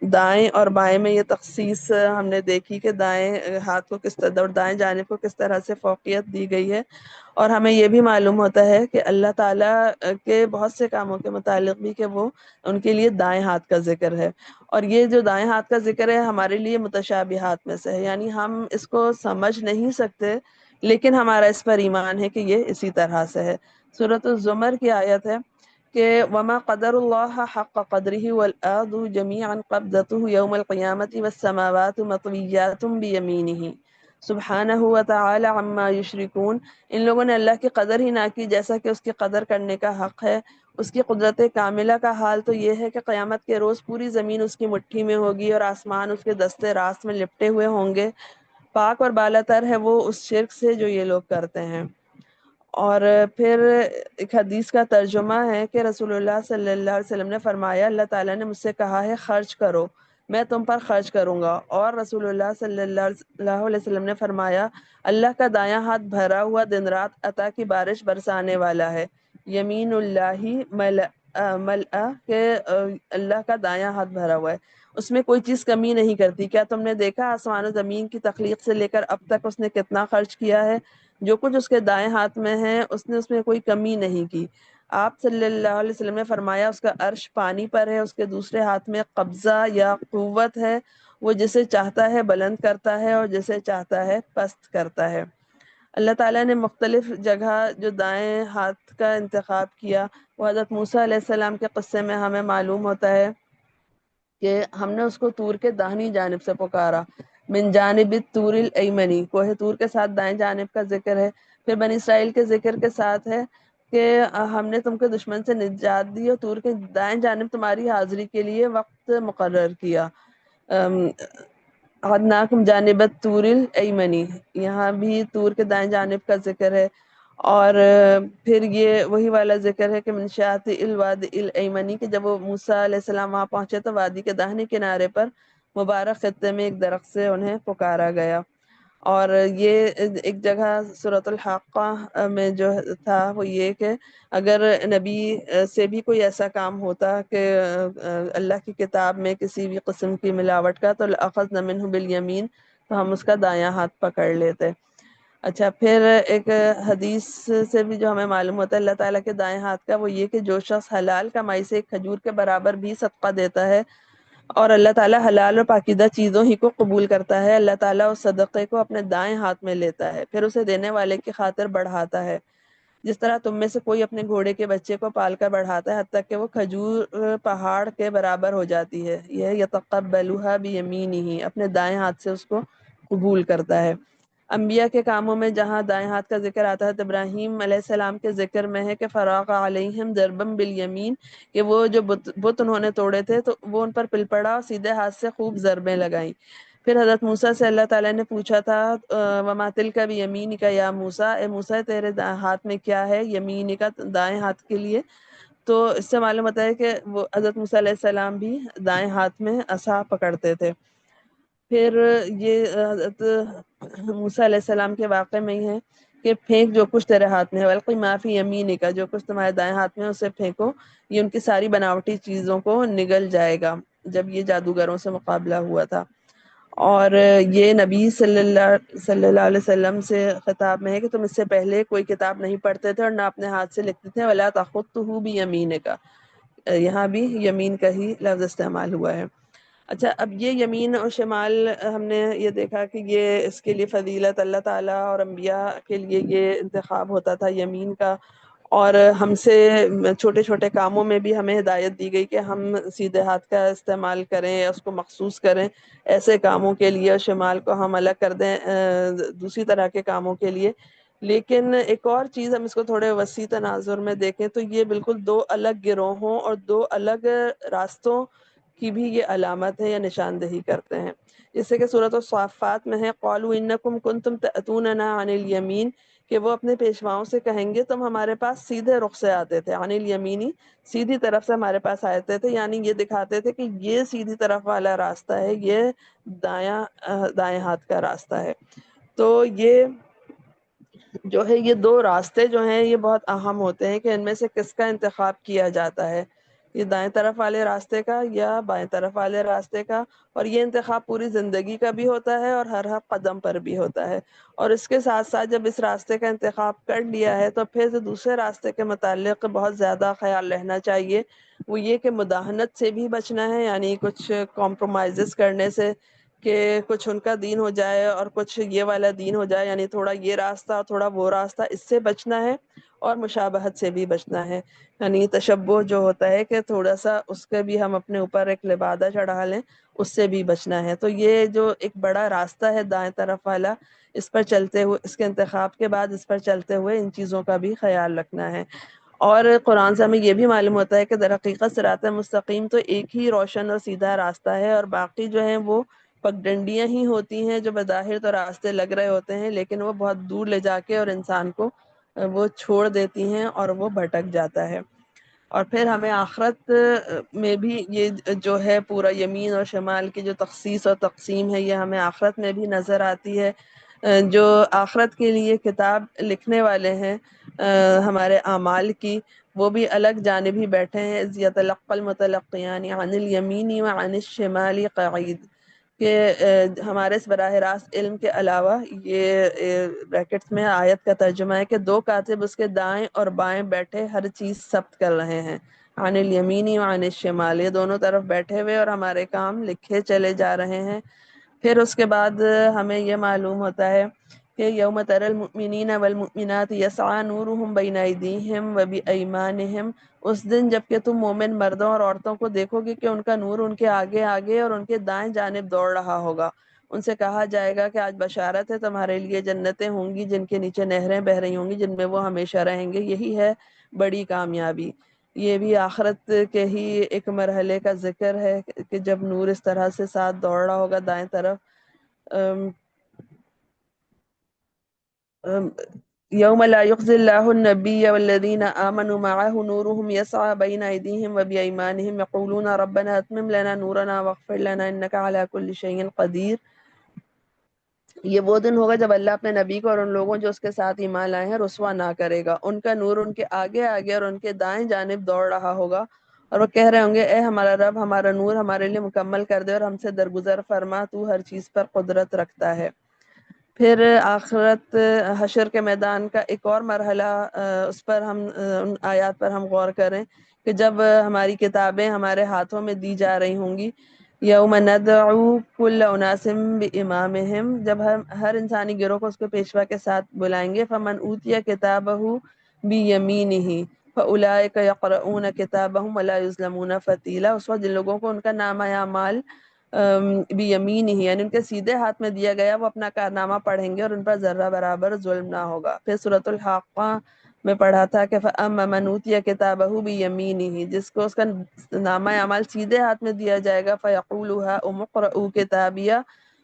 دائیں اور بائیں میں یہ تخصیص ہم نے دیکھی کہ دائیں ہاتھ کو اور دائیں جانب کو کس طرح سے فوقیت دی گئی ہے، اور ہمیں یہ بھی معلوم ہوتا ہے کہ اللہ تعالیٰ کے بہت سے کاموں کے متعلق بھی کہ وہ ان کے لیے دائیں ہاتھ کا ذکر ہے، اور یہ جو دائیں ہاتھ کا ذکر ہے ہمارے لیے متشابہات میں سے ہے، یعنی ہم اس کو سمجھ نہیں سکتے لیکن ہمارا اس پر ایمان ہے کہ یہ اسی طرح سے ہے۔ سورۃ الزمر کی آیت ہے کہ وما قدر اللہ حق قدرہ والارض جميعا قبضته یوم القیامۃ والسماوات مطویات بیمینہ سبحانہ وتعالی عما یشرکون۔ ان لوگوں نے اللہ کی قدر ہی نہ کی جیسا کہ اس کی قدر کرنے کا حق ہے، اس کی قدرت کاملہ کا حال تو یہ ہے کہ قیامت کے روز پوری زمین اس کی مٹھی میں ہوگی اور آسمان اس کے دستے راست میں لپٹے ہوئے ہوں گے۔ پاک اور بالا تر ہے وہ اس شرک سے جو یہ لوگ کرتے ہیں۔ اور پھر ایک حدیث کا ترجمہ ہے کہ رسول اللہ صلی اللہ علیہ وسلم نے فرمایا، اللہ تعالیٰ نے مجھ سے کہا ہے خرچ کرو، میں تم پر خرچ کروں گا۔ اور رسول اللہ صلی اللہ علیہ وسلم نے فرمایا، اللہ کا دایاں ہاتھ بھرا ہوا دن رات عطا کی بارش برسانے والا ہے۔ یمین اللہ ملأ کہ اللہ کا دایاں ہاتھ بھرا ہوا ہے، اس میں کوئی چیز کمی نہیں کرتی۔ کیا تم نے دیکھا آسمان و زمین کی تخلیق سے لے کر اب تک اس نے کتنا خرچ کیا ہے؟ جو کچھ اس کے دائیں ہاتھ میں ہے اس نے اس میں کوئی کمی نہیں کی۔ آپ صلی اللہ علیہ وسلم نے فرمایا، اس کا عرش پانی پر ہے، اس کے دوسرے ہاتھ میں قبضہ یا قوت ہے، وہ جسے چاہتا ہے بلند کرتا ہے اور جسے چاہتا ہے پست کرتا ہے۔ اللہ تعالیٰ نے مختلف جگہ جو دائیں ہاتھ کا انتخاب کیا، وہ حضرت موسیٰ علیہ السلام کے قصے میں ہمیں معلوم ہوتا ہے کہ ہم نے اس کو طور کے داہنی جانب سے پکارا، من جانب الطور الایمنی، کوہ طور کے ساتھ دائیں جانب کا ذکر ہے۔ پھر بنی اسرائیل کے ذکر کے ساتھ ہے کہ ہم نے تم کے دشمن سے نجات دی اور طور کے دائیں جانب تمہاری حاضری کے لیے وقت مقرر کیا۔ اخذناکم جانب الطور الایمنی، یہاں بھی طور کے دائیں جانب کا ذکر ہے۔ اور پھر یہ وہی والا ذکر ہے کہ من شاطئ الوادی الایمنی، کہ جب وہ موسیٰ علیہ السلام وہاں پہنچے تو وادی کے داہنے کنارے پر مبارک خطے میں ایک درخت سے انہیں پکارا گیا۔ اور یہ ایک جگہ سورۃ الحاقہ میں جو تھا وہ یہ کہ اگر نبی سے بھی کوئی ایسا کام ہوتا کہ اللہ کی کتاب میں کسی بھی قسم کی ملاوٹ کا، تو لأخذنا منہ بالیمین، تو ہم اس کا دایاں ہاتھ پکڑ لیتے۔ اچھا، پھر ایک حدیث سے بھی جو ہمیں معلوم ہوتا ہے اللہ تعالیٰ کے دائیں ہاتھ کا، وہ یہ کہ جو شخص حلال کمائی سے ایک کھجور کے برابر بھی صدقہ دیتا ہے اور اللہ تعالیٰ حلال اور پاکیزہ چیزوں ہی کو قبول کرتا ہے، اللہ تعالیٰ اس صدقے کو اپنے دائیں ہاتھ میں لیتا ہے، پھر اسے دینے والے کی خاطر بڑھاتا ہے، جس طرح تم میں سے کوئی اپنے گھوڑے کے بچے کو پال کر بڑھاتا ہے حتیٰ کہ وہ کھجور پہاڑ کے برابر ہو جاتی ہے۔ یہ یتقبلها بیمینہ، اپنے دائیں ہاتھ سے اس کو قبول کرتا ہے۔ انبیاء کے کاموں میں جہاں دائیں ہاتھ کا ذکر آتا ہے تو ابراہیم علیہ السلام کے ذکر میں ہے کہ فراغ علیہم ضربا بالیمین، کہ وہ جو بت انہوں نے توڑے تھے تو وہ ان پر پل پڑا اور سیدھے ہاتھ سے خوب ضربیں لگائیں۔ پھر حضرت موسیٰ سے اللہ تعالیٰ نے پوچھا تھا، وما تلک بیمینک یا موسیٰ، اے موسیٰ تیرے ہاتھ میں کیا ہے، یمینک دائیں ہاتھ کے لیے؟ تو اس سے معلوم ہوتا ہے کہ وہ حضرت موسیٰ علیہ السلام بھی دائیں ہاتھ میں عصا پکڑتے تھے۔ پھر یہ حضرت موسیٰ علیہ السلام کے واقعے میں ہی ہے کہ پھینک جو کچھ تیرے ہاتھ میں ہے، وَالْقِ مَا فِي يَمِينِكَ، جو کچھ تمہارے دائیں ہاتھ میں ہے اسے پھینکو، یہ ان کی ساری بناوٹی چیزوں کو نگل جائے گا، جب یہ جادوگروں سے مقابلہ ہوا تھا۔ اور یہ نبی صلی اللہ علیہ وسلم سے خطاب میں ہے کہ تم اس سے پہلے کوئی کتاب نہیں پڑھتے تھے اور نہ اپنے ہاتھ سے لکھتے تھے، وَلَا تَخُطُّهُ بِيَمِينِكَ، یہاں بھی یمین کا ہی لفظ استعمال ہوا ہے۔ اچھا، اب یہ یمین اور شمال ہم نے یہ دیکھا کہ یہ اس کے لیے فضیلت اللہ تعالیٰ اور انبیاء کے لیے یہ انتخاب ہوتا تھا یمین کا، اور ہم سے چھوٹے چھوٹے کاموں میں بھی ہمیں ہدایت دی گئی کہ ہم سیدھے ہاتھ کا استعمال کریں، اس کو مخصوص کریں ایسے کاموں کے لیے، اور شمال کو ہم الگ کر دیں دوسری طرح کے کاموں کے لیے۔ لیکن ایک اور چیز ہم اس کو تھوڑے وسیع تناظر میں دیکھیں تو یہ بالکل دو الگ گروہوں اور دو الگ راستوں کی بھی یہ علامت ہے یا نشاندہی کرتے ہیں، جیسے کہ سورۃ الصافات میں ہے، قالوا انکم کنتم تأتوننا عن الیمین، کہ وہ اپنے پیشواؤں سے کہیں گے تم ہمارے پاس سیدھے رخ سے آتے تھے، عن الیمینی، سیدھی طرف سے ہمارے پاس آتے تھے، یعنی یہ دکھاتے تھے کہ یہ سیدھی طرف والا راستہ ہے، یہ دائیں ہاتھ کا راستہ ہے۔ تو یہ جو ہے یہ دو راستے جو ہیں یہ بہت اہم ہوتے ہیں کہ ان میں سے کس کا انتخاب کیا جاتا ہے، یہ دائیں طرف والے راستے کا یا بائیں طرف والے راستے کا، اور یہ انتخاب پوری زندگی کا بھی ہوتا ہے اور ہر قدم پر بھی ہوتا ہے۔ اور اس کے ساتھ ساتھ جب اس راستے کا انتخاب کر لیا ہے تو پھر دوسرے راستے کے متعلق بہت زیادہ خیال رہنا چاہیے، وہ یہ کہ مداہنت سے بھی بچنا ہے، یعنی کچھ کمپرومائزز کرنے سے کہ کچھ ان کا دین ہو جائے اور کچھ یہ والا دین ہو جائے، یعنی تھوڑا یہ راستہ تھوڑا وہ راستہ، اس سے بچنا ہے، اور مشابہت سے بھی بچنا ہے، یعنی تشبہ جو ہوتا ہے کہ تھوڑا سا اس کے بھی ہم اپنے اوپر ایک لبادہ چڑھا لیں، اس سے بھی بچنا ہے۔ تو یہ جو ایک بڑا راستہ ہے دائیں طرف والا، اس پر چلتے ہوئے، اس کے انتخاب کے بعد اس پر چلتے ہوئے ان چیزوں کا بھی خیال رکھنا ہے۔ اور قرآن سے ہمیں یہ بھی معلوم ہوتا ہے کہ در حقیقت صراط مستقیم تو ایک ہی روشن اور سیدھا راستہ ہے، اور باقی جو ہیں وہ پگڈنڈیاں ہی ہوتی ہیں جو بظاہر تو راستے لگ رہے ہوتے ہیں، لیکن وہ بہت دور لے جا کے اور انسان کو وہ چھوڑ دیتی ہیں اور وہ بھٹک جاتا ہے۔ اور پھر ہمیں آخرت میں بھی یہ جو ہے پورا یمین اور شمال کی جو تخصیص اور تقسیم ہے، یہ ہمیں آخرت میں بھی نظر آتی ہے۔ جو آخرت کے لیے کتاب لکھنے والے ہیں ہمارے اعمال کی، وہ بھی الگ جانب ہی بیٹھے ہیں۔ اذ یتلقى المتلقیان عن الیمین وعن الشمال قعید، کہ ہمارے اس براہ راست علم کے علاوہ یہ بریکٹس میں آیت کا ترجمہ ہے کہ دو کاتب اس کے دائیں اور بائیں بیٹھے ہر چیز ثبت کر رہے ہیں۔ عن الیمین وعن الشمال، یہ دونوں طرف بیٹھے ہوئے اور ہمارے کام لکھے چلے جا رہے ہیں۔ پھر اس کے بعد ہمیں یہ معلوم ہوتا ہے کہ یوم تری المؤمنین والمؤمنات یسعی نورہم بین ایدیہم وبایمانہم، اس دن جب کہ تم مومن مردوں اور عورتوں کو دیکھو گے کہ ان کا نور ان کے آگے آگے اور ان کے دائیں جانب دوڑ رہا ہوگا۔ ان سے کہا جائے گا کہ آج بشارت ہے تمہارے لیے، جنتیں ہوں گی جن کے نیچے نہریں بہہ رہی ہوں گی، جن میں وہ ہمیشہ رہیں گے، یہی ہے بڑی کامیابی۔ یہ بھی آخرت کے ہی ایک مرحلے کا ذکر ہے کہ جب نور اس طرح سے ساتھ دوڑ رہا ہوگا دائیں طرف۔ یوم لا یخزی اللہ النبی والذین آمنوا معه نورهم یسعی بین ایدیہم وبایمانہم یقولون ربنا اتمم لنا نورنا واغفر لنا انک علی کل شیء قدیر۔ یہ وہ دن ہوگا جب اللہ اپنے نبی کو اور ان لوگوں جو اس کے ساتھ ایمان لائے ہیں رسوا نہ کرے گا، ان کا نور ان کے آگے آگے اور ان کے دائیں جانب دوڑ رہا ہوگا، اور وہ کہہ رہے ہوں گے اے ہمارا رب، ہمارا نور ہمارے لیے مکمل کر دے اور ہم سے درگزر فرما، تو ہر چیز پر قدرت رکھتا ہے۔ پھر آخرت حشر کے میدان کا ایک اور مرحلہ، اس پر ہم ان آیات پر ہم غور کریں کہ جب ہماری کتابیں ہمارے ہاتھوں میں دی جا رہی ہوں گی، یوم ندعو کل اناس بامامہم، جب ہم ہر انسانی گروہ کو اس کے پیشوا کے ساتھ بلائیں گے، فمن اوتی کتابہ بیمینہ فاولئک یقرؤون کتابہم ولا یظلمون فتیلا، اس وقت جن لوگوں کو ان کا نامہ اعمال بیمینہ یعنی ان کے سیدھے ہاتھ میں دیا گیا، وہ اپنا کارنامہ پڑھیں گے اور ان پر ذرہ برابر ظلم نہ ہوگا۔ پھر سورۃ الحاقہ میں پڑھا تھا کہ فَأَمَّا مَنْ أُوتِيَ كِتَابَهُ بِيَمِينِهِ، جس کو اس کا نامہ اعمال سیدھے ہاتھ میں دیا جائے گا، فَيَقُولُ هَاؤُمُ اقْرَءُوا كِتَابِيَهْ،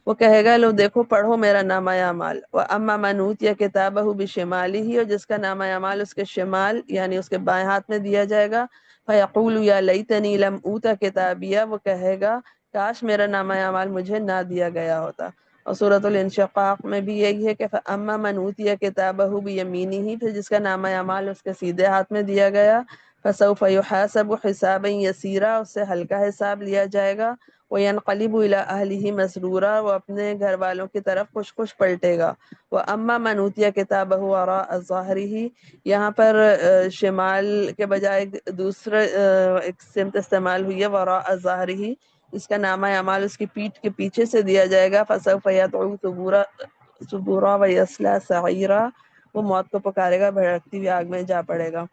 وہ کہے گا لو دیکھو پڑھو میرا نامہ اعمال۔ وَأَمَّا مَنْ أُوتِيَ كِتَابَهُ بِشِمَالِهِ، اور جس کا نامہ اعمال اس کے شمال یعنی اس کے بائیں ہاتھ میں دیا جائے گا، فَيَقُولُ يَا لَيْتَنِي لَمْ أُوتَ كِتَابِيَهْ، وہ کہے گا کاش میرا نامہ اعمال مجھے نہ دیا گیا ہوتا۔ اور سورۃ الانشقاق میں بھی یہی ہے کہ فَأَمَّا مَنْ أُوتِيَ كِتَابَهُ بِيَمِينِهِ، پھر جس کا نامہ اعمال اس کے سیدھے ہاتھ میں دیا گیا، فَسَوْفَ يُحَاسَبُ حِسَابًا يَسِيرًا، اس سے ہلکا حساب لیا جائے گا، وَيَنْقَلِبُ إِلَىٰ أَهْلِهِ مَسْرُورًا، وہ اپنے گھر والوں کی طرف خوش خوش پلٹے گا۔ وَأَمَّا مَنْ أُوتِيَ كِتَابَهُ وَرَاءَ ظَهْرِهِ، یہاں پر شمال کے بجائے دوسرے ایک سمت استعمال ہوئی ہے، وَرَاءَ ظَهْرِهِ، اس کا نامہ اعمال اس کی پیٹھ کے پیچھے سے دیا جائے گا، فسوف يدعو ثبورا ويصلى سعيرا، وہ موت کو پکارے گا، بھڑکتی ہوئی آگ میں جا پڑے گا۔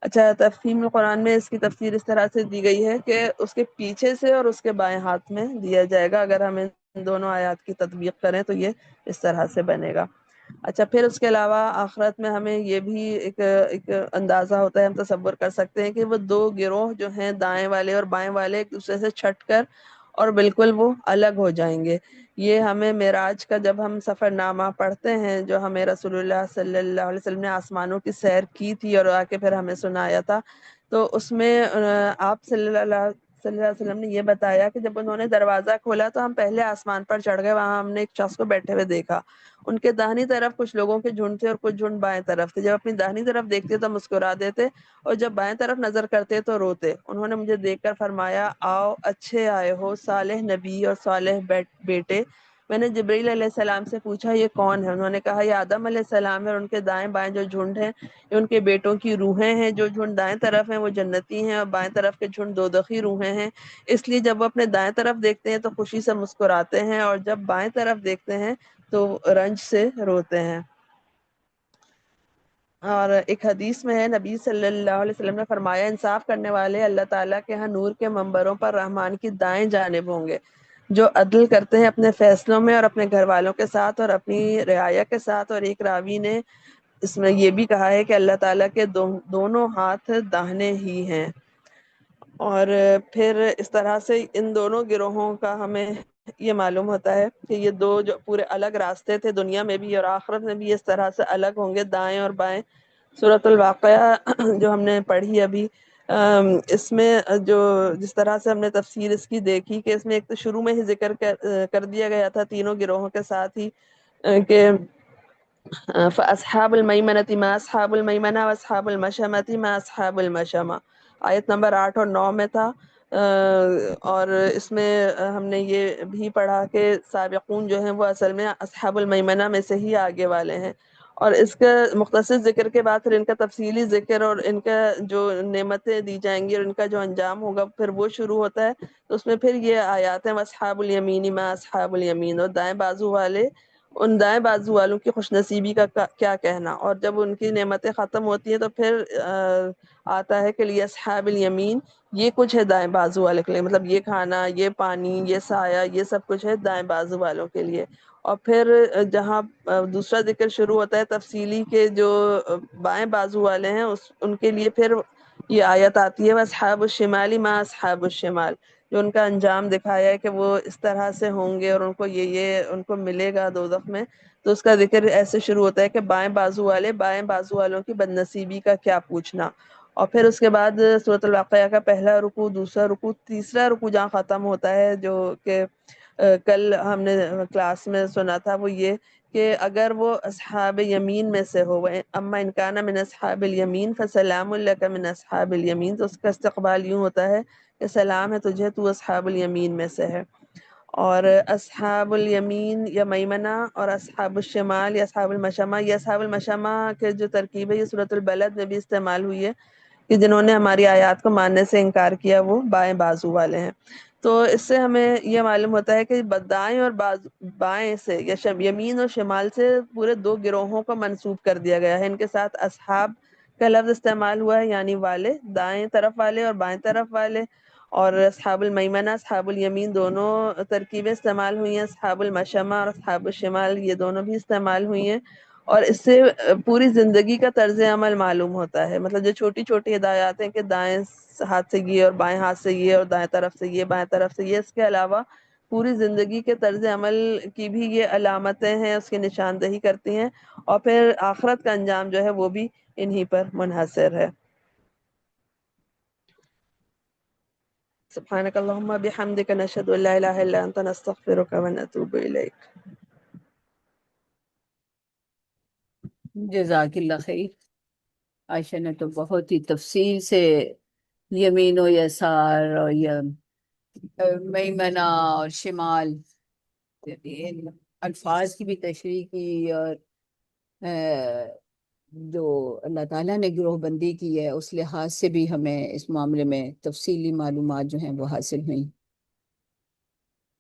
اچھا، تفہیم القرآن میں اس کی تفسیر اس طرح سے دی گئی ہے کہ اس کے پیچھے سے اور اس کے بائیں ہاتھ میں دیا جائے گا، اگر ہم ان دونوں آیات کی تطبیق کریں تو یہ اس طرح سے بنے گا۔ اچھا، پھر اس کے علاوہ آخرت میں ہمیں یہ بھی ایک اندازہ ہوتا ہے، ہم تصور کر سکتے ہیں کہ وہ دو گروہ جو ہیں دائیں والے اور بائیں والے ایک دوسرے سے چھٹ کر اور بالکل وہ الگ ہو جائیں گے۔ یہ ہمیں معراج کا جب ہم سفر نامہ پڑھتے ہیں، جو ہمیں رسول اللہ صلی اللہ علیہ وسلم نے آسمانوں کی سیر کی تھی اور آ کے پھر ہمیں سنایا تھا، تو اس میں آپ صلی اللہ علیہ وسلم نے یہ بتایا کہ جب انہوں نے دروازہ کھولا تو ہم پہلے آسمان پر چڑھ گئے، وہاں ہم نے ایک شخص کو بیٹھے ہوئے دیکھا، ان کے داہنی طرف کچھ لوگوں کے جھنڈ تھے اور کچھ جھنڈ بائیں طرف تھے، جب اپنی داہنی طرف دیکھتے تو مسکرا دیتے اور جب بائیں طرف نظر کرتے تو روتے۔ انہوں نے مجھے دیکھ کر فرمایا آؤ اچھے آئے ہو صالح نبی اور صالح بیٹے۔ میں نے جبرائیل علیہ السلام سے پوچھا یہ کون ہے؟ انہوں نے کہا یہ آدم علیہ السلام ہے، اور ان کے دائیں بائیں جو جھنڈ ہیں یہ ان کے بیٹوں کی روحیں ہیں، جو جھنڈ دائیں طرف ہیں وہ جنتی ہیں اور بائیں طرف کے جھنڈ دوزخی روحیں ہیں، اس لیے جب وہ اپنے دائیں طرف دیکھتے ہیں تو خوشی سے مسکراتے ہیں اور جب بائیں طرف دیکھتے ہیں تو رنج سے روتے ہیں۔ اور ایک حدیث میں ہے نبی صلی اللہ علیہ وسلم نے فرمایا انصاف کرنے والے اللہ تعالیٰ کے ہاں نور کے منبروں پر رحمان کی دائیں جانب ہوں گے، جو عدل کرتے ہیں اپنے فیصلوں میں اور اپنے گھر والوں کے ساتھ اور اپنی رعایا کے ساتھ۔ اور ایک راوی نے اس میں یہ بھی کہا ہے کہ اللہ تعالیٰ کے دونوں ہاتھ داہنے ہی ہیں. اور پھر اس طرح سے ان دونوں گروہوں کا ہمیں یہ معلوم ہوتا ہے کہ یہ دو جو پورے الگ راستے تھے، دنیا میں بھی اور آخرت میں بھی اس طرح سے الگ ہوں گے، دائیں اور بائیں. سورۃ الواقعہ جو ہم نے پڑھی ابھی، اس میں جو جس طرح سے ہم نے تفسیر اس کی دیکھی کہ اس میں ایک تو شروع میں ہی ذکر کر دیا گیا تھا تینوں گروہوں کے ساتھ ہی کہ فَأَصْحَابُ الْمَيْمَنَةِ مَا أَصْحَابُ الْمَيْمَنَةِ وَأَصْحَابُ الْمَشْأَمَةِ مَا أَصْحَابُ الْمَشْأَمَةِ. آیت نمبر 8 اور 9 میں تھا. اور اس میں ہم نے یہ بھی پڑھا کہ سابقون جو ہیں وہ اصل میں اصحاب المیمنہ میں سے ہی آگے والے ہیں. اور اس کا مختصر ذکر کے بعد پھر ان کا تفصیلی ذکر اور ان کا جو نعمتیں دی جائیں گی اور ان کا جو انجام ہوگا پھر وہ شروع ہوتا ہے. تو اس میں پھر یہ آیات ہیں وَأَصْحَابُ الْيَمِينِ مَا أَصْحَابُ الْيَمِينِ، اور دائیں بازو والے، ان دائیں بازو والوں کی خوش نصیبی کا کیا کہنا. اور جب ان کی نعمتیں ختم ہوتی ہیں تو پھر آتا ہے کہ لِأَصْحَابِ الْيَمِينِ، یہ کچھ ہے دائیں بازو والے کے لیے، مطلب یہ کھانا، یہ پانی، یہ سایہ، یہ سب کچھ ہے دائیں بازو والوں کے لیے. اور پھر جہاں دوسرا ذکر شروع ہوتا ہے تفصیلی کے جو بائیں بازو والے ہیں ان کے لیے پھر یہ آیت آتی ہے وَأَصْحَابُ الشِّمَالِ مَا أَصْحَابُ الشِّمَالِ، جو ان کا انجام دکھایا ہے کہ وہ اس طرح سے ہوں گے اور ان کو یہ ان کو ملے گا دوزخ میں. تو اس کا ذکر ایسے شروع ہوتا ہے کہ بائیں بازو والے، بائیں بازو والوں کی بد نصیبی کا کیا پوچھنا. اور پھر اس کے بعد سورۃ الواقعہ کا پہلا رکوع، دوسرا رکوع، تیسرا رکوع جہاں ختم ہوتا ہے جو کہ کل ہم نے کلاس میں سنا تھا، وہ یہ کہ اگر وہ اصحاب یمین میں سے ہو، اما ان کان من اصحاب الیمین فسلام لک من اصحاب الیمین، تو اس کا استقبال یوں ہوتا ہے کہ سلام ہے تجھے، تو اصحاب الیمین میں سے ہے. اور اصحاب الیمین یا میمنہ اور اصحاب الشمال یا اصحاب المشمہ، یہ اصحاب المشمہ کے جو ترکیب ہے یہ سورۃ البلد میں بھی استعمال ہوئی ہے کہ جنہوں نے ہماری آیات کو ماننے سے انکار کیا وہ بائیں بازو والے ہیں. تو اس سے ہمیں یہ معلوم ہوتا ہے کہ دائیں اور بائیں سے یا یمین اور شمال سے پورے دو گروہوں کو منسوب کر دیا گیا ہے. ان کے ساتھ اصحاب کا لفظ استعمال ہوا ہے، یعنی والے، دائیں طرف والے اور بائیں طرف والے. اور اصحاب المیمنہ، اصحاب الیمین دونوں ترکیبیں استعمال ہوئی ہیں. اصحاب المشمہ اور اصحاب الشمال یہ دونوں بھی استعمال ہوئی ہیں. اور اس سے پوری زندگی کا طرز عمل معلوم ہوتا ہے. مطلب جو چھوٹی چھوٹی ہدایات ہیں کہ دائیں ہاتھ سے یہ اور بائیں ہاتھ سے یہ اور دائیں طرف سے یہ بائیں طرف سے یہ، اس کے علاوہ پوری زندگی کے طرز عمل کی بھی یہ علامتیں ہیں، اس کی نشاندہی کرتی ہیں. اور پھر آخرت کا انجام جو ہے وہ بھی انہی پر منحصر ہے. سبحانک اللہم بحمدک نشہد ان لا الہ الا انت نستغفرک ونتوب الیک. جزاک اللہ خیر. عائشہ نے تو بہت ہی تفصیل سے یمین و یسار اور میمنہ اور شمال ان الفاظ کی بھی تشریح کی، اور جو اللہ تعالیٰ نے گروہ بندی کی ہے اس لحاظ سے بھی ہمیں اس معاملے میں تفصیلی معلومات جو ہیں وہ حاصل ہوئیں.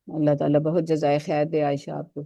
اللہ تعالیٰ بہت جزائے خیر دے عائشہ آپ کو.